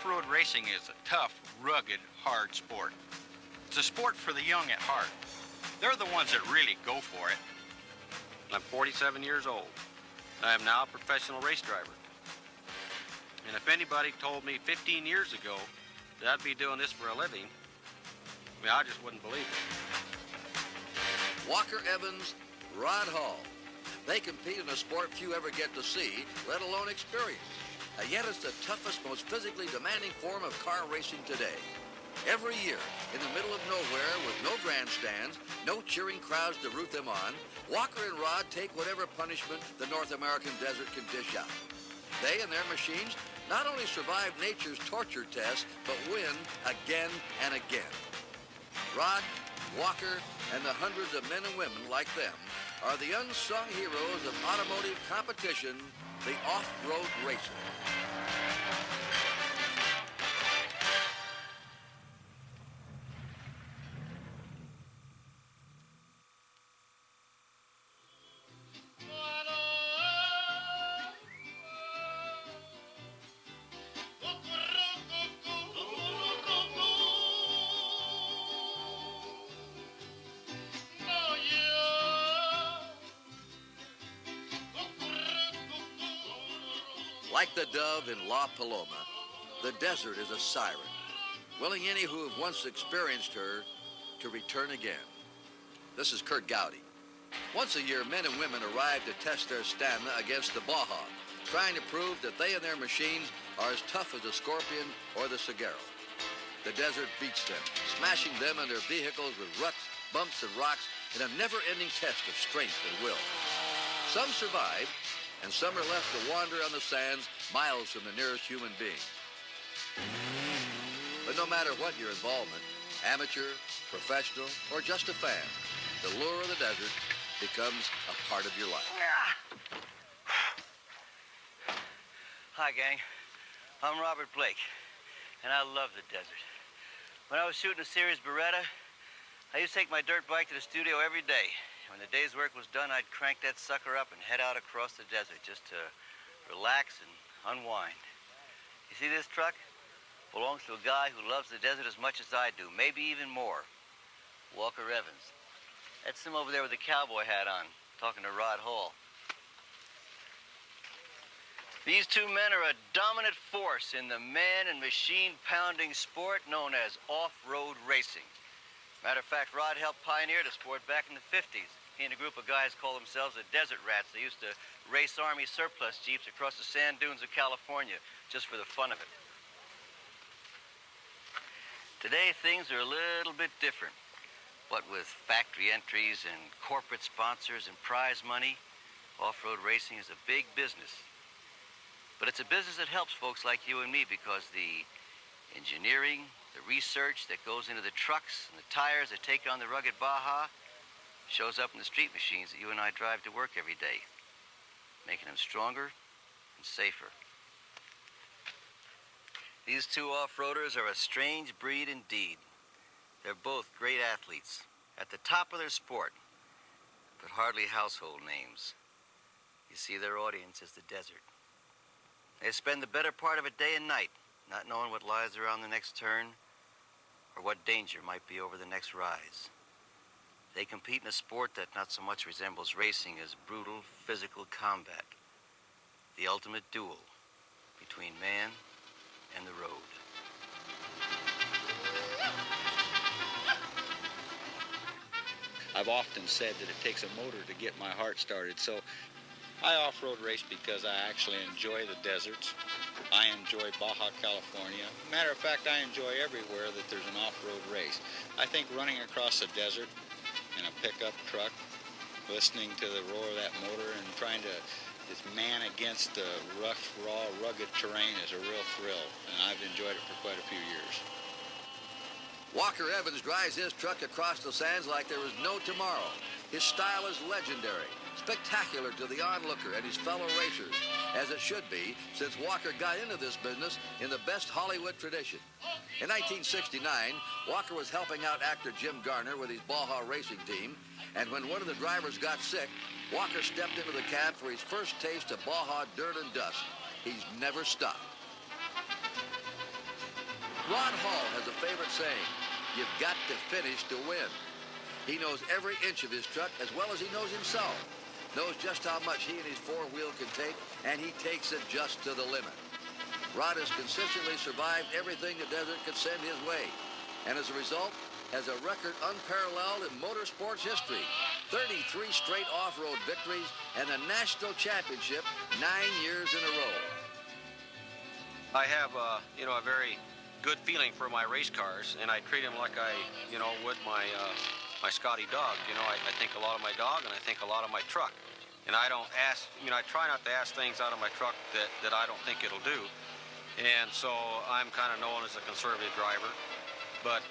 Off-road racing is a tough, rugged, hard sport. It's a sport for the young at heart. They're the ones that really go for it. I'm 47 years old. I am now a professional race driver. And if anybody told me 15 years ago that I'd be doing this for a living, I just wouldn't believe it. Walker Evans, Rod Hall. They compete in a sport few ever get to see, let alone experience. And yet it's the toughest, most physically demanding form of car racing today. Every year, in the middle of nowhere with no grandstands, no cheering crowds to root them on, Walker and Rod take whatever punishment the North American desert can dish out. They and their machines not only survive nature's torture tests, but win again and again. Rod, Walker, and the hundreds of men and women like them are the unsung heroes of automotive competition, the off-road racer. Like the dove in La Paloma, the desert is a siren, willing any who have once experienced her to return again. This is Kurt Gowdy. Once a year, men and women arrive to test their stamina against the Baja, trying to prove that they and their machines are as tough as the Scorpion or the Seguero. The desert beats them, smashing them and their vehicles with ruts, bumps, and rocks in a never-ending test of strength and will. Some survive, and some are left to wander on the sands miles from the nearest human being. But no matter what your involvement, amateur, professional, or just a fan, the lure of the desert becomes a part of your life. Hi, gang. I'm Robert Blake, and I love the desert. When I was shooting a series Beretta, I used to take my dirt bike to the studio every day. When the day's work was done, I'd crank that sucker up and head out across the desert just to relax and unwind. You see this truck? Belongs to a guy who loves the desert as much as I do, maybe even more. Walker Evans. That's him over there with the cowboy hat on, talking to Rod Hall. These two men are a dominant force in the man and machine pounding sport known as off-road racing. Matter of fact, Rod helped pioneer the sport back in the 50s. He and a group of guys called themselves the Desert Rats. They used to race Army surplus jeeps across the sand dunes of California just for the fun of it. Today, things are a little bit different. What with factory entries and corporate sponsors and prize money, off-road racing is a big business. But it's a business that helps folks like you and me because the engineering, the research that goes into the trucks and the tires that take on the rugged Baja shows up in the street machines that you and I drive to work every day, making them stronger and safer. These two off-roaders are a strange breed indeed. They're both great athletes, at the top of their sport, but hardly household names. You see, their audience is the desert. They spend the better part of a day and night not knowing what lies around the next turn or what danger might be over the next rise. They compete in a sport that not so much resembles racing as brutal physical combat, the ultimate duel between man and the road. I've often said that it takes a motor to get my heart started, so I off-road race because I actually enjoy the deserts. I enjoy Baja California. Matter of fact, I enjoy everywhere that there's an off-road race. I think running across the desert in a pickup truck, listening to the roar of that motor and trying to just man against the rough, raw, rugged terrain is a real thrill, and I've enjoyed it for quite a few years. Walker Evans drives his truck across the sands like there is no tomorrow. His style is legendary, spectacular to the onlooker and his fellow racers, as it should be, since Walker got into this business in the best Hollywood tradition. In 1969, Walker was helping out actor Jim Garner with his Baja racing team, and when one of the drivers got sick, Walker stepped into the cab for his first taste of Baja dirt and dust. He's never stopped. Rod Hall has a favorite saying, you've got to finish to win. He knows every inch of his truck as well as he knows himself, knows just how much he and his four-wheel can take, and he takes it just to the limit. Rod has consistently survived everything the desert could send his way, and as a result, has a record unparalleled in motorsports history. 33 straight off-road victories and a national championship 9 years in a row. I have, a very good feeling for my race cars, and I treat them like I, would my Scotty dog. I think a lot of my dog, and I think a lot of my truck. And I don't ask, I try not to ask things out of my truck that I don't think it'll do. And so I'm kind of known as a conservative driver, but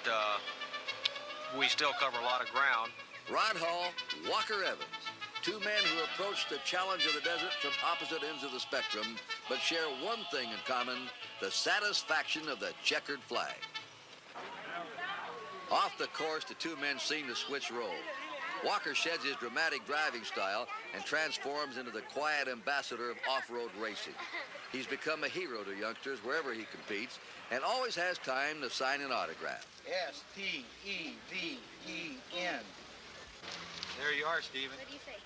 we still cover a lot of ground. Rod Hall, Walker Evans, two men who approach the challenge of the desert from opposite ends of the spectrum, but share one thing in common, the satisfaction of the checkered flag. Off the course, the two men seem to switch roles. Walker sheds his dramatic driving style and transforms into the quiet ambassador of off-road racing. He's become a hero to youngsters wherever he competes and always has time to sign an autograph. Steven. There you are, Steven. What do you say?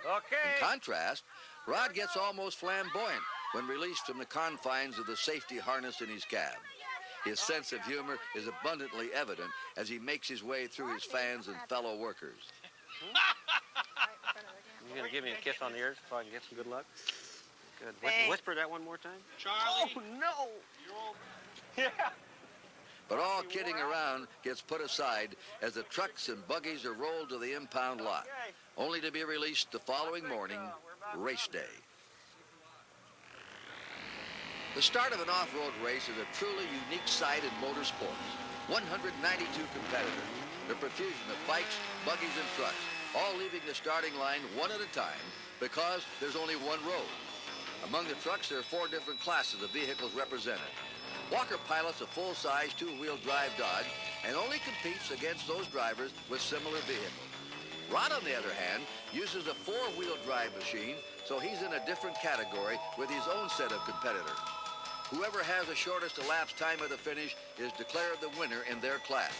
Okay. In contrast, Rod gets almost flamboyant when released from the confines of the safety harness in his cab. His sense of humor is abundantly evident as he makes his way through his fans and fellow workers. You gonna give me a kiss on the ears so I can get some good luck? Good. Whisper that one more time. Charlie. Oh, no. Yeah. But all kidding around gets put aside as the trucks and buggies are rolled to the impound lot, only to be released the following morning, race day. The start of an off-road race is a truly unique sight in motorsports. 192 competitors, the profusion of bikes, buggies, and trucks, all leaving the starting line one at a time because there's only one road. Among the trucks, there are 4 different classes of vehicles represented. Walker pilots a full-size two-wheel drive Dodge and only competes against those drivers with similar vehicles. Rod, on the other hand, uses a 4-wheel drive machine, so he's in a different category with his own set of competitors. Whoever has the shortest elapsed time of the finish is declared the winner in their class.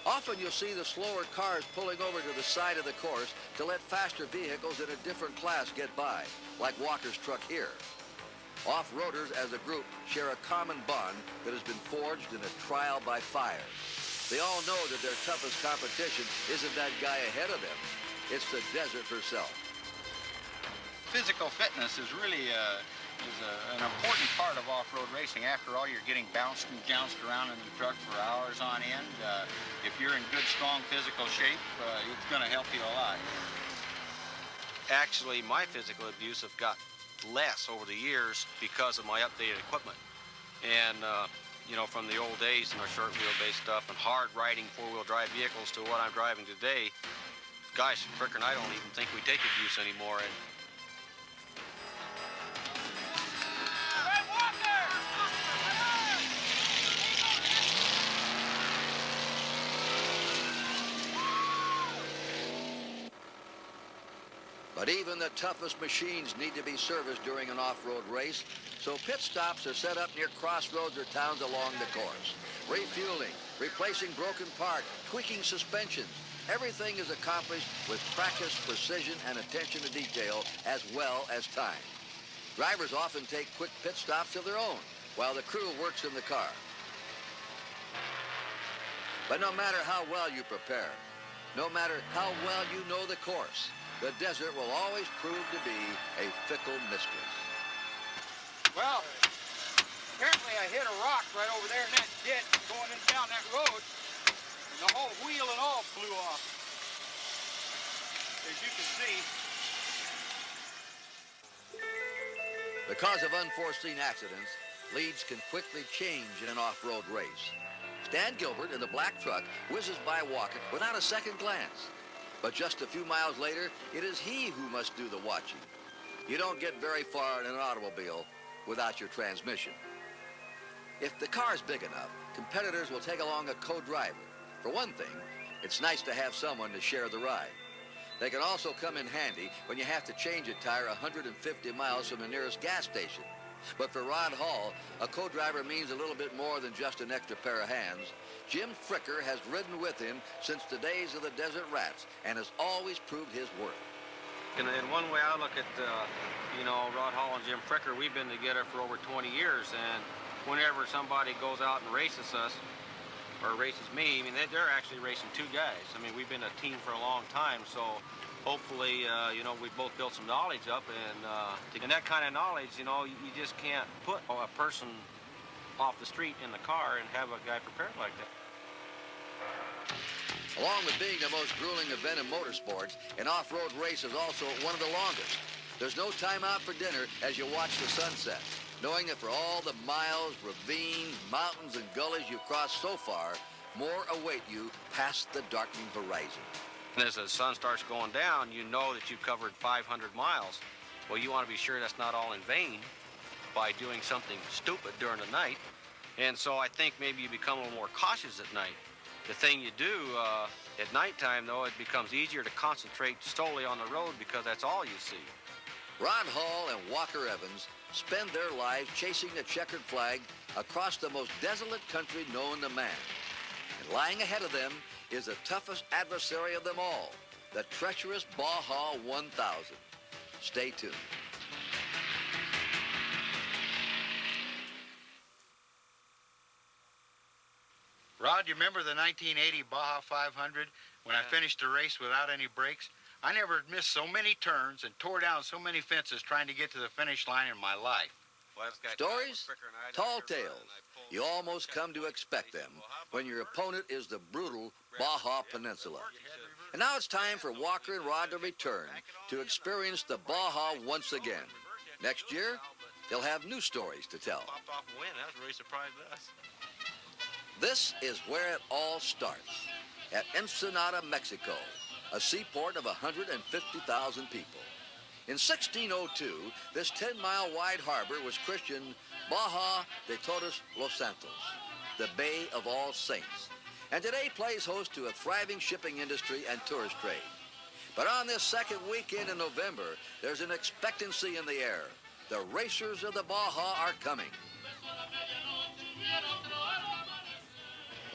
Often you'll see the slower cars pulling over to the side of the course to let faster vehicles in a different class get by, like Walker's truck here. Off-roaders as a group share a common bond that has been forged in a trial by fire. They all know that their toughest competition isn't that guy ahead of them. It's the desert herself. Physical fitness is really an important part of off-road racing. After all, you're getting bounced and jounced around in the truck for hours on end. If you're in good, strong physical shape, it's going to help you a lot. Actually, my physical abuse have got less over the years because of my updated equipment. And, from the old days and our short wheelbase stuff and hard riding 4-wheel drive vehicles to what I'm driving today, gosh, frickin', I don't even think we take abuse anymore. And But even the toughest machines need to be serviced during an off-road race, so pit stops are set up near crossroads or towns along the course. Refueling, replacing broken parts, tweaking suspensions, everything is accomplished with practice, precision, and attention to detail, as well as time. Drivers often take quick pit stops of their own, while the crew works in the car. But no matter how well you prepare, no matter how well you know the course, the desert will always prove to be a fickle mistress. Well, apparently I hit a rock right over there in that ditch going down that road, and the whole wheel and all flew off. As you can see. Because of unforeseen accidents, leads can quickly change in an off-road race. Stan Gilbert in the black truck whizzes by Walker without a second glance. But just a few miles later, it is he who must do the watching. You don't get very far in an automobile without your transmission. If the car's big enough, competitors will take along a co-driver. For one thing, it's nice to have someone to share the ride. They can also come in handy when you have to change a tire 150 miles from the nearest gas station. But for Rod Hall, a co-driver means a little bit more than just an extra pair of hands. Jim Fricker has ridden with him since the days of the Desert Rats and has always proved his worth. In one way, I look at, Rod Hall and Jim Fricker, we've been together for over 20 years, and whenever somebody goes out and races us, or races me, I mean, they're actually racing two guys. I mean, we've been a team for a long time, so hopefully, we've both built some knowledge up, and that kind of knowledge, you just can't put a person off the street in the car and have a guy prepared like that. Along with being the most grueling event in motorsports, an off-road race is also one of the longest. There's no time out for dinner as you watch the sunset, knowing that for all the miles, ravines, mountains, and gullies you've crossed so far, more await you past the darkening horizon. And as the sun starts going down, you know that you've covered 500 miles. Well, you want to be sure that's not all in vain by doing something stupid during the night. And so I think maybe you become a little more cautious at night. The thing you do at nighttime, though, it becomes easier to concentrate solely on the road because that's all you see. Rod Hall and Walker Evans spend their lives chasing the checkered flag across the most desolate country known to man. And lying ahead of them is the toughest adversary of them all, the treacherous Baja 1000. Stay tuned. Rod, you remember the 1980 Baja 500 when I finished the race without any brakes? I never had missed so many turns and tore down so many fences trying to get to the finish line in my life. Stories, tall tales. You almost come to expect them when your opponent is the brutal Baja Peninsula. And now it's time for Walker and Rod to return to experience the Baja once again. Next year, they'll have new stories to tell. Popped off a win. That was really surprised us. This is where it all starts, at Ensenada, Mexico, a seaport of 150,000 people. In 1602, this 10-mile wide harbor was christened Baja de Todos los Santos, the Bay of All Saints, and today plays host to a thriving shipping industry and tourist trade. But on this second weekend in November, there's an expectancy in the air. The racers of the Baja are coming.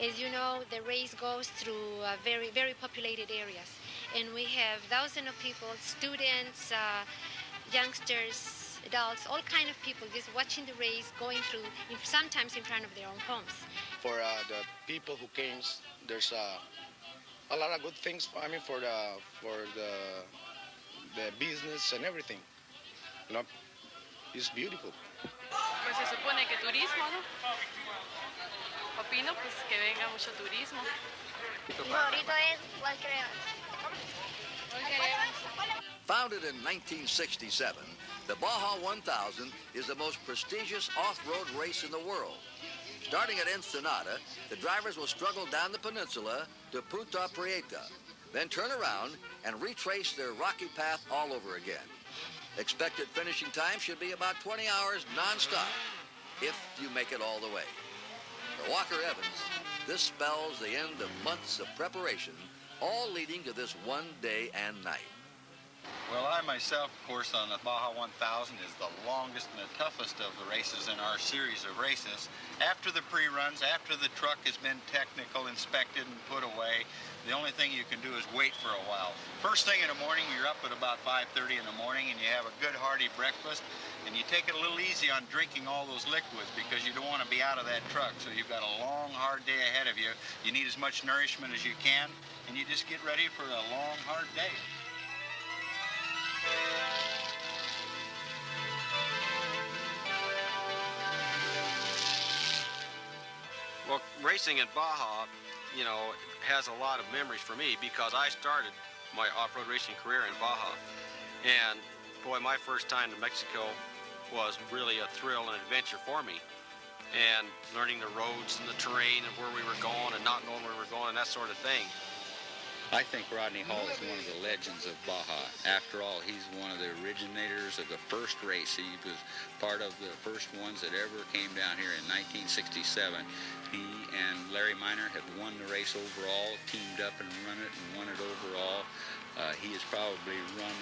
As you know, the race goes through very, very populated areas. And we have thousands of people, students, youngsters, adults, all kinds of people just watching the race, going through, sometimes in front of their own homes. For the people who came, there's a lot of good things, for the business and everything. It's beautiful. Pues se supone que turismo, ¿no? Opino pues que venga mucho turismo. Mi favorito es Walker Evans. Founded in 1967, the Baja 1000 is the most prestigious off-road race in the world. Starting at Ensenada, the drivers will struggle down the peninsula to Punta Prieta, then turn around and retrace their rocky path all over again. Expected finishing time should be about 20 hours non-stop, if you make it all the way. For Walker Evans, this spells the end of months of preparation, all leading to this one day and night. Well, I myself, of course, on the Baja 1000 is the longest and the toughest of the races in our series of races. After the pre-runs, after the truck has been technical, inspected, and put away, the only thing you can do is wait for a while. First thing in the morning, you're up at about 5:30 in the morning, and you have a good hearty breakfast, and you take it a little easy on drinking all those liquids because you don't want to be out of that truck. So you've got a long, hard day ahead of you. You need as much nourishment as you can, and you just get ready for a long, hard day. Well, racing in Baja, has a lot of memories for me because I started my off-road racing career in Baja. And boy, my first time to Mexico was really a thrill and adventure for me. And learning the roads and the terrain and where we were going and not knowing where we were going and that sort of thing. I think Rodney Hall is one of the legends of Baja. After all, he's one of the originators of the first race. He was part of the first ones that ever came down here in 1967. He and Larry Miner have won the race overall, teamed up and run it and won it overall. He has probably run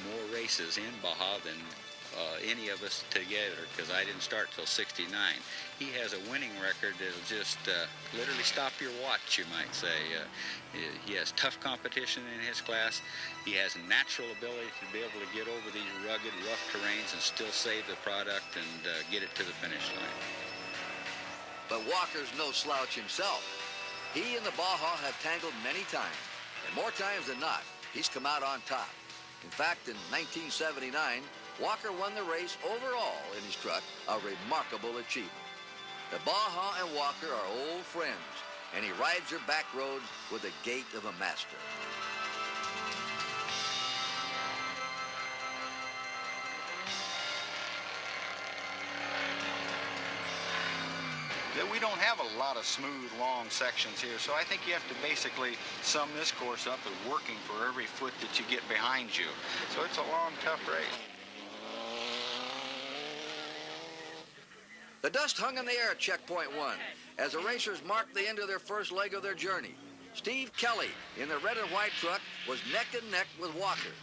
more races in Baja than any of us together, because I didn't start till '69. He has a winning record that'll just literally stop your watch, you might say. He has tough competition in his class. He has a natural ability to be able to get over these rugged, rough terrains and still save the product and get it to the finish line. But Walker's no slouch himself. He and the Baja have tangled many times, and more times than not, he's come out on top. In fact, in 1979, Walker won the race overall in his truck, a remarkable achievement. The Baja and Walker are old friends, and he rides her back roads with the gait of a master. We don't have a lot of smooth, long sections here, so I think you have to basically sum this course up as working for every foot that you get behind you. So it's a long, tough race. The dust hung in the air at checkpoint 1 as the racers marked the end of their first leg of their journey. Steve Kelly in the red and white truck was neck and neck with Walker.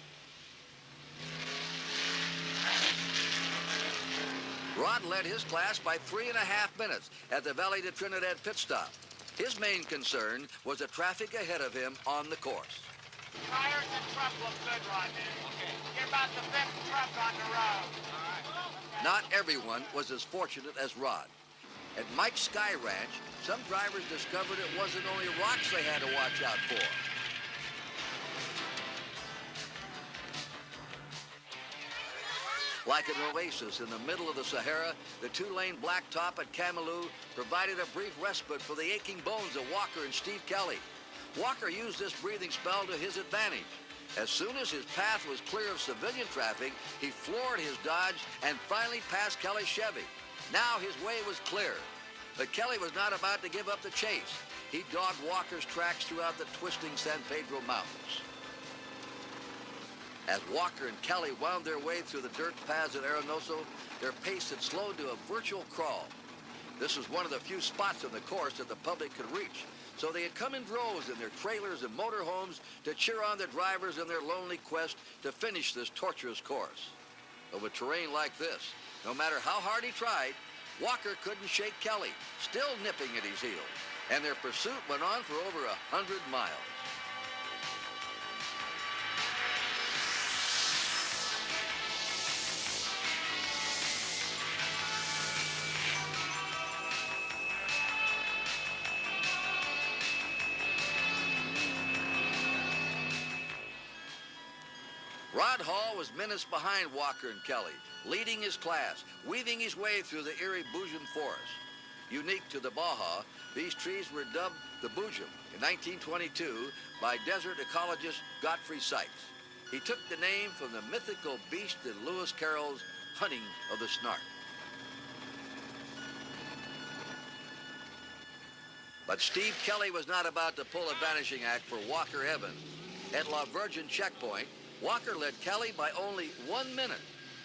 Rod led his class by 3.5 minutes at the Valley de Trinidad pit stop. His main concern was the traffic ahead of him on the course. Tires and truck look good right now. Okay. You're about the 5th truck on the road. Not everyone was as fortunate as Rod. At Mike's Sky Ranch, some drivers discovered it wasn't only rocks they had to watch out for. Like an oasis in the middle of the Sahara, the two-lane blacktop at Camalou provided a brief respite for the aching bones of Walker and Steve Kelly. Walker used this breathing spell to his advantage. As soon as his path was clear of civilian traffic, he floored his Dodge and finally passed Kelly's Chevy. Now his way was clear. But Kelly was not about to give up the chase. He dogged Walker's tracks throughout the twisting San Pedro Mountains. As Walker and Kelly wound their way through the dirt paths at Arenoso, their pace had slowed to a virtual crawl. This was one of the few spots on the course that the public could reach, so they had come in droves in their trailers and motorhomes to cheer on the drivers in their lonely quest to finish this torturous course. But with terrain like this, no matter how hard he tried, Walker couldn't shake Kelly, still nipping at his heels, and their pursuit went on for over 100 miles. Rod Hall was minutes behind Walker and Kelly, leading his class, weaving his way through the eerie Boojum Forest. Unique to the Baja, these trees were dubbed the Boojum in 1922 by desert ecologist Godfrey Sykes. He took the name from the mythical beast in Lewis Carroll's Hunting of the Snark. But Steve Kelly was not about to pull a vanishing act for Walker Evans. At La Virgin checkpoint, Walker led Kelly by only 1 minute,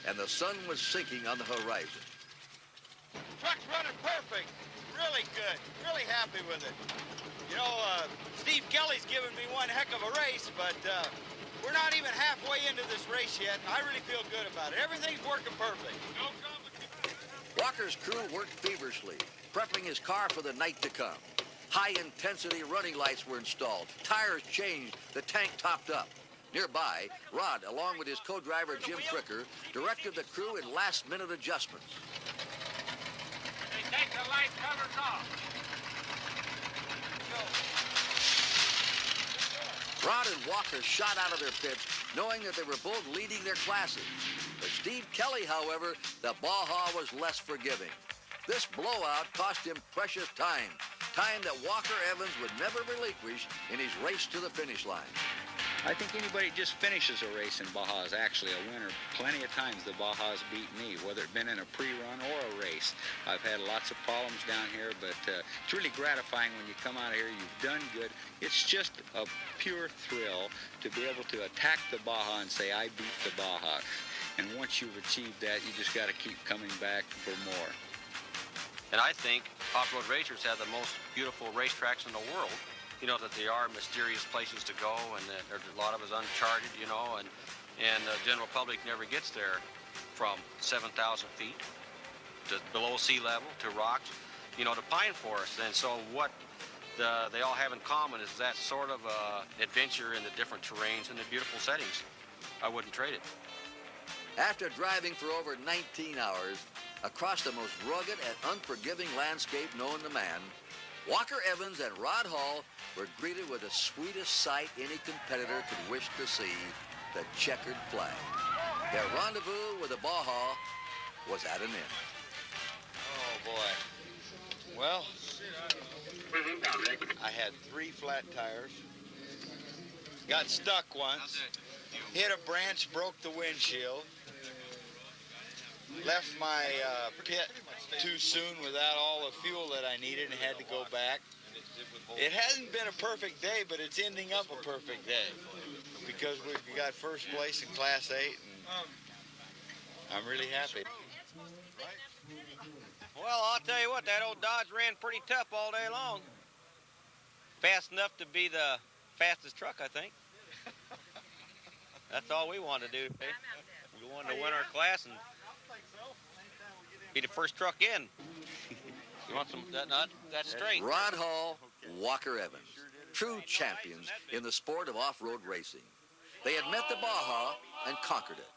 and the sun was sinking on the horizon. Truck's running perfect. Really good. Really happy with it. You know, Steve Kelly's given me one heck of a race, but we're not even halfway into this race yet. I really feel good about it. Everything's working perfect. No competition. Walker's crew worked feverishly, prepping his car for the night to come. High-intensity running lights were installed, tires changed, the tank topped up. Nearby, Rod, along with his co-driver Jim Fricker, directed the crew in last-minute adjustments. They take the light covers off. Rod and Walker shot out of their pits, knowing that they were both leading their classes. For Steve Kelly, however, the Baja was less forgiving. This blowout cost him precious time that Walker Evans would never relinquish in his race to the finish line. I think anybody just finishes a race in Baja is actually a winner. Plenty of times the Baja's beat me, whether it's been in a pre-run or a race. I've had lots of problems down here, but it's really gratifying when you come out here, you've done good. It's just a pure thrill to be able to attack the Baja and say, I beat the Baja. And once you've achieved that, you just got to keep coming back for more. And I think off-road racers have the most beautiful racetracks in the world. You know, that they are mysterious places to go, and that there's a lot of us uncharted, you know, and the general public never gets there. from 7,000 feet to below sea level to rocks, you know, to pine forests. And so what they all have in common is that sort of adventure in the different terrains and the beautiful settings. I wouldn't trade it. After driving for over 19 hours across the most rugged and unforgiving landscape known to man, Walker Evans and Rod Hall were greeted with the sweetest sight any competitor could wish to see, the checkered flag. Their rendezvous with the Baja was at an end. Oh, boy. Well, I had 3 flat tires. Got stuck once. Hit a branch, broke the windshield. Left my pit too soon without all the fuel that I needed and had to go back. It hasn't been a perfect day, but it's ending up a perfect day because we got first place in Class 8, and I'm really happy. Well, I'll tell you what, that old Dodge ran pretty tough all day long. Fast enough to be the fastest truck, I think. That's all we wanted to do today. We wanted to win our class and be the first truck in. You want some that straight? Rod Hall, Walker Evans, true champions in the sport of off-road racing. They had met the Baja and conquered it.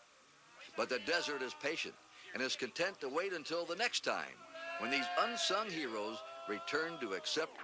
But the desert is patient and is content to wait until the next time when these unsung heroes return to accept